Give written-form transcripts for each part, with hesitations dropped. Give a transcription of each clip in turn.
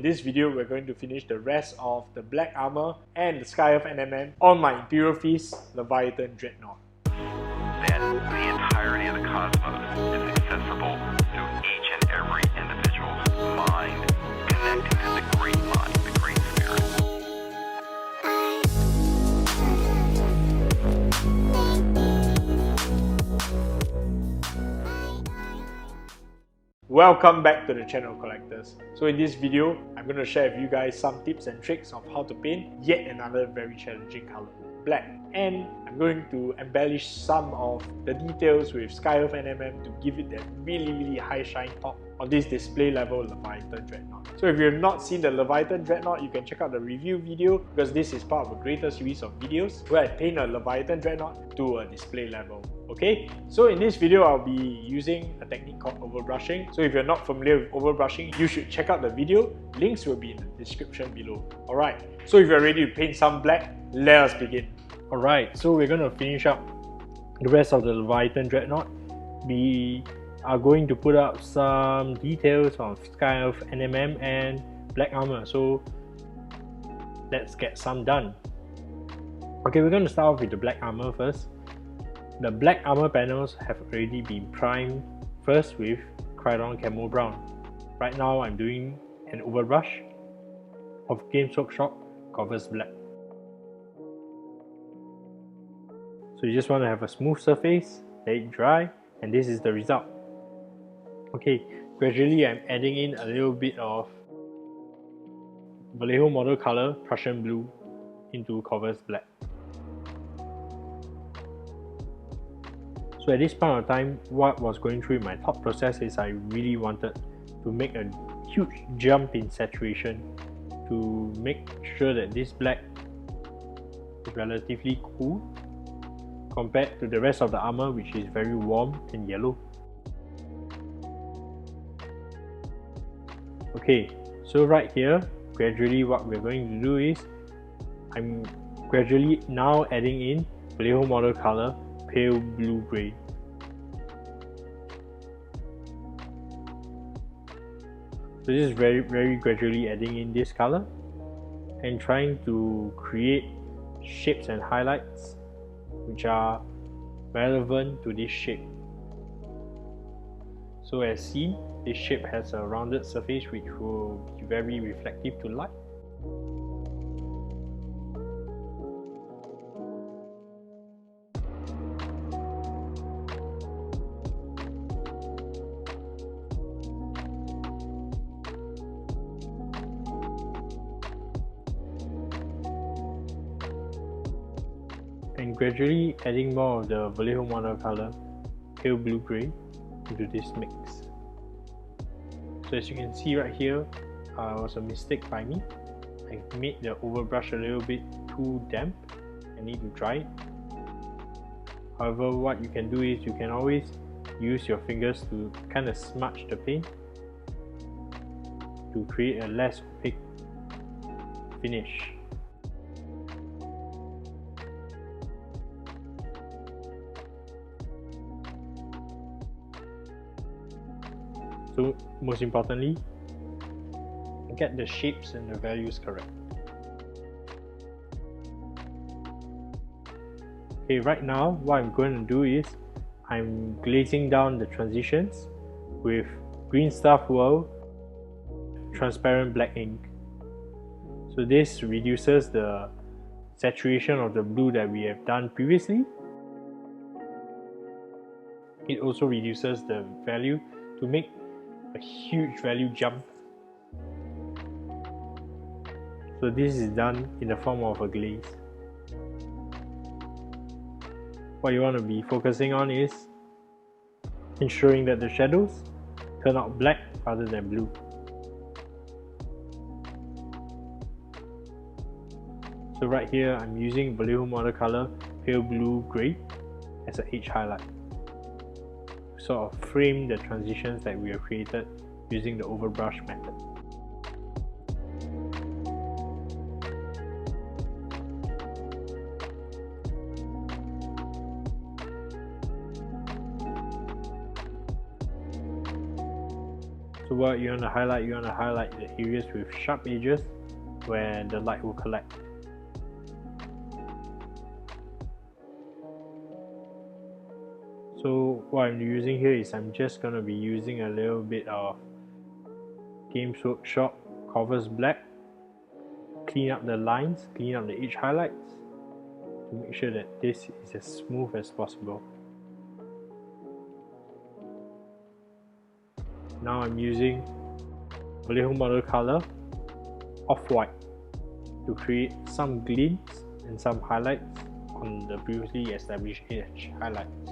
this video, we're going to finish the rest of the black armor and the Sky of NMM on my Imperial Fist Leviathan Dreadnought. That the entirety of the cosmos is accessible through each and every individual's mind, connecting to the great mind, the great spirit. Welcome back to the channel, collectors. So in this video, I'm going to share with you guys some tips and tricks of how to paint yet another very challenging color, black. And I'm going to embellish some of the details with Sky of NMM to give it that really high shine pop on this display level Leviathan Dreadnought. So if you have not seen the Leviathan Dreadnought, you can check out the review video, because this is part of a greater series of videos where I paint a Leviathan Dreadnought to a display level. Okay, so in this video I'll be using a technique called overbrushing. So if you're not familiar with overbrushing, you should check out the video. Links will be in the description below. Alright, so if you're ready to paint some black, let us begin. Alright, so we're going to finish up the rest of the Leviathan Dreadnought. We are going to put up some details on Sky of NMM and black armor. So let's get some done. Okay, we're going to start off with the black armor first. The black armor panels have already been primed first with Crayon Camo Brown. Right now I'm doing an overbrush of Games Workshop Covers Black. So you just want to have a smooth surface, let it dry, and this is the result. Okay, gradually I'm adding in a little bit of Vallejo model color Prussian blue into Covers Black. So at this point of time, what was going through my thought process is I really wanted to make a huge jump in saturation to make sure that this black is relatively cool compared to the rest of the armor, which is very warm and yellow. Okay, so right here, gradually what we're going to do is I'm gradually now adding in Vallejo model color pale blue gray. So this is very gradually adding in this color and trying to create shapes and highlights which are relevant to this shape. So as seen, this shape has a rounded surface which will be very reflective to light. And gradually adding more of the Vallejo model color pale blue gray into this mix. So as you can see right here, was a mistake by me. I made the overbrush a little bit too damp. I need to dry it. However, what you can do is you can always use your fingers to kind of smudge the paint to create a less opaque finish. So most importantly, get the shapes and the values correct. Okay, right now what I'm going to do is I'm glazing down the transitions with Green Stuff World transparent black ink. So this reduces the saturation of the blue that we have done previously. It also reduces the value to make a huge value jump. So this is done in the form of a glaze. What you want to be focusing on is ensuring that the shadows turn out black rather than blue. So right here I'm using Vallejo model color pale blue gray as an edge highlight. Sort of frame the transitions that we have created using the overbrush method. So what you want to highlight the areas with sharp edges where the light will collect. So what I'm using here is I'm just going to be using a little bit of Games Workshop Covers Black, clean up the lines, clean up the edge highlights to make sure that this is as smooth as possible. Now I'm using Vallejo model color Off-White to create some glints and some highlights on the previously established edge highlights.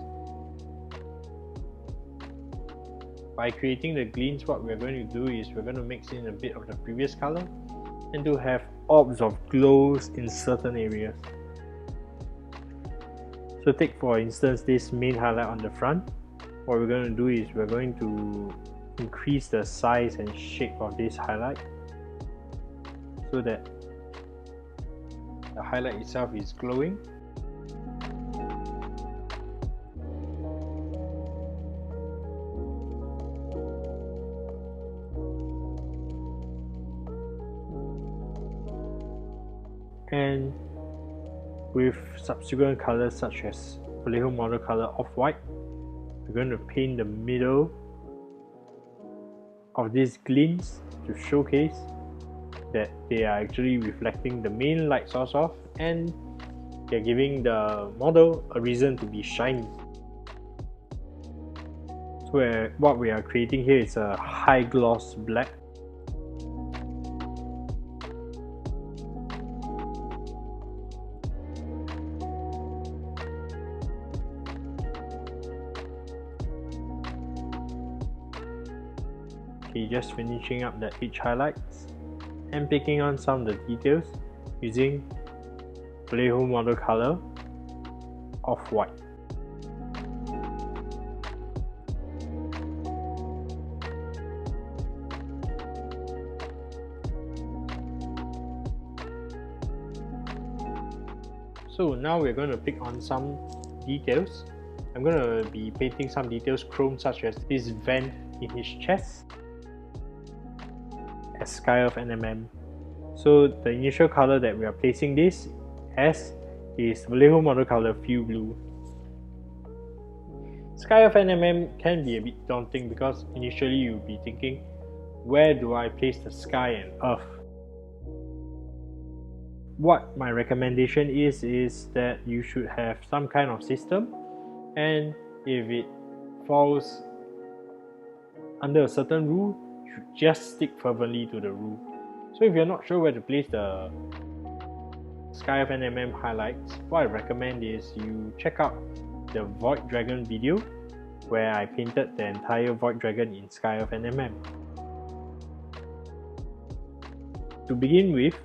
By creating the glints, what we're going to do is we're going to mix in a bit of the previous color and to have orbs of glows in certain areas. So take for instance this main highlight on the front. What we're going to do is we're going to increase the size and shape of this highlight so that the highlight itself is glowing. And with subsequent colors such as Vallejo model color Off-White, we're going to paint the middle of these glints to showcase that they are actually reflecting the main light source off and they're giving the model a reason to be shiny. So what we are creating here is a high gloss black. Okay, just finishing up the edge highlights and picking on some of the details using Vallejo model color Off-White. So now we're going to pick on some details. I'm going to be painting some details chrome, such as this vent in his chest as Sky Earth NMM. So the initial color that we are placing this as is Vallejo model color Fuel Blue. Sky Earth NMM can be a bit daunting because initially you'll be thinking, where do I place the sky and earth? What my recommendation is that you should have some kind of system, and if it falls under a certain rule, you should just stick fervently to the rule. So if you're not sure where to place the Sky Earth NMM highlights, what I recommend is you check out the Void Dragon video where I painted the entire Void Dragon in Sky Earth NMM. To begin with,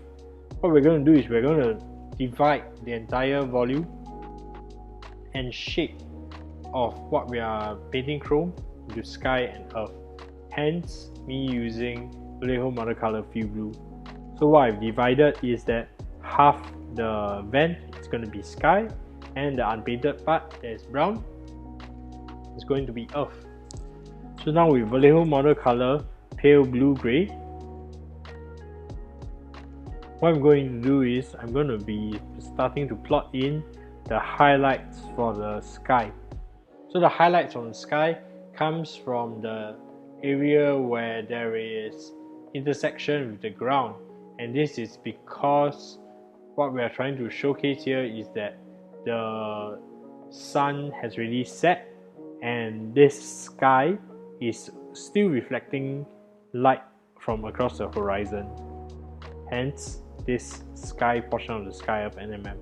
what we're going to do is we're going to divide the entire volume and shape of what we are painting chrome into sky and earth, hence me using Vallejo model color Fuel Blue. So what I've divided is that half the vent is going to be sky and the unpainted part that is brown is going to be earth. So now with Vallejo model color pale blue grey, what I'm going to do is I'm going to be starting to plot in the highlights for the sky. So the highlights on the sky comes from the area where there is intersection with the ground, and this is because what we are trying to showcase here is that the sun has really set and this sky is still reflecting light from across the horizon, hence this sky portion of the Sky Earth NMM.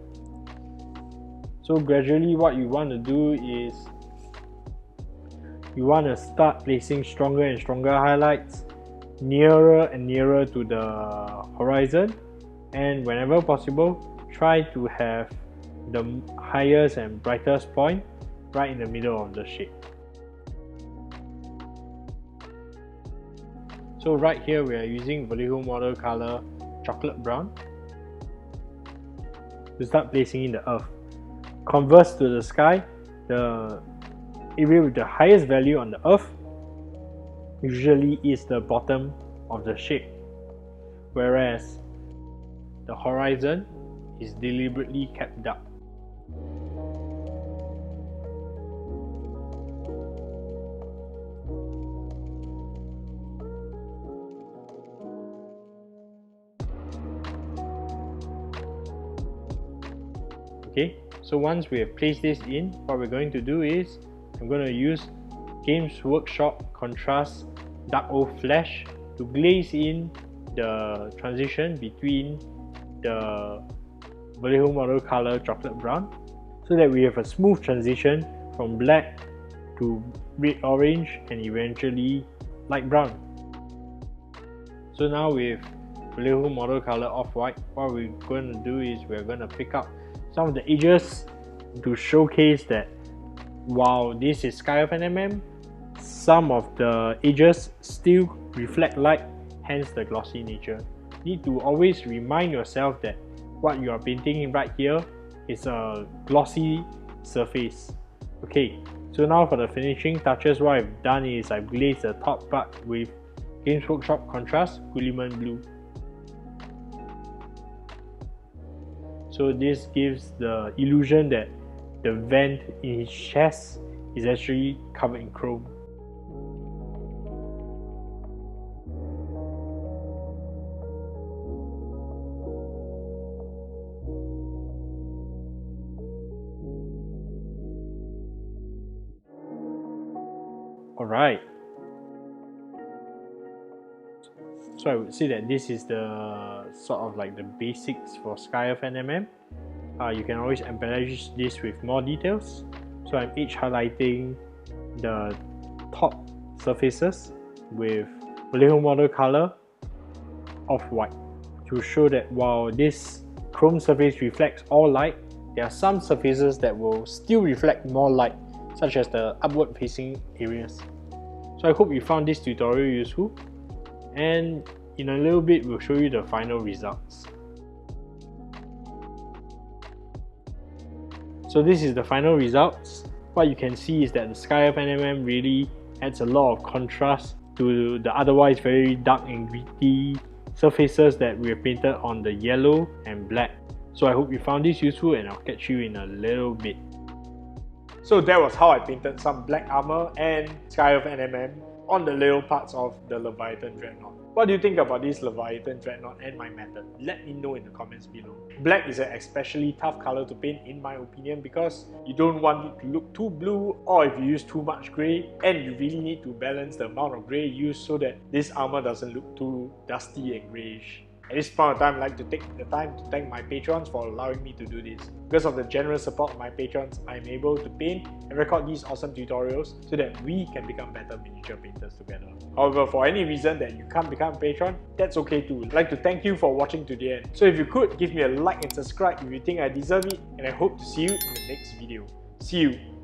So gradually what you want to do is you want to start placing stronger and stronger highlights nearer and nearer to the horizon, and whenever possible try to have the highest and brightest point right in the middle of the shape. So right here we are using Vallejo model color chocolate brown to start placing in the earth. Converse to the sky, the area with the highest value on the earth, usually is the bottom of the shape, whereas the horizon is deliberately kept dark. Okay, so once we have placed this in, what we're going to do is I'm going to use Games Workshop Contrast Dark Oak Flash to glaze in the transition between the Vallejo model color chocolate brown, so that we have a smooth transition from black to red orange and eventually light brown. So now with Vallejo model color off-white, what we're going to do is we're going to pick up some of the edges to showcase that while this is Sky of NMM, some of the edges still reflect light, hence the glossy nature. You need to always remind yourself that what you are painting right here is a glossy surface. Okay, so now for the finishing touches, what I've done is I've glazed the top part with Games Workshop Contrast Gulliman Blue. So this gives the illusion that the vent in his chest is actually covered in chrome. Alright. So I would say that this is the sort of like the basics for Sky of NMM. You can always embellish this with more details. So I'm edge highlighting the top surfaces with Vallejo model color off-white to show that while this chrome surface reflects all light, there are some surfaces that will still reflect more light, such as the upward facing areas. So I hope you found this tutorial useful, and in a little bit we'll show you the final results. So this is the final results. What you can see is that the Sky of NMM really adds a lot of contrast to the otherwise very dark and gritty surfaces that we have painted on the yellow and black. So I hope you found this useful, and I'll catch you in a little bit. So that was how I painted some black armor and Sky of NMM on the little parts of the Leviathan Dreadnought. What do you think about this Leviathan Dreadnought and my method? Let me know in the comments below. Black is an especially tough color to paint in my opinion, because you don't want it to look too blue, or if you use too much grey, and you really need to balance the amount of grey used so that this armor doesn't look too dusty and greyish. At this point of time, I'd like to take the time to thank my patrons for allowing me to do this. Because of the generous support of my patrons, I'm able to paint and record these awesome tutorials so that we can become better miniature painters together. However, for any reason that you can't become a patron, that's okay too. I'd like to thank you for watching to the end. So if you could, give me a like and subscribe if you think I deserve it, and I hope to see you in the next video. See you!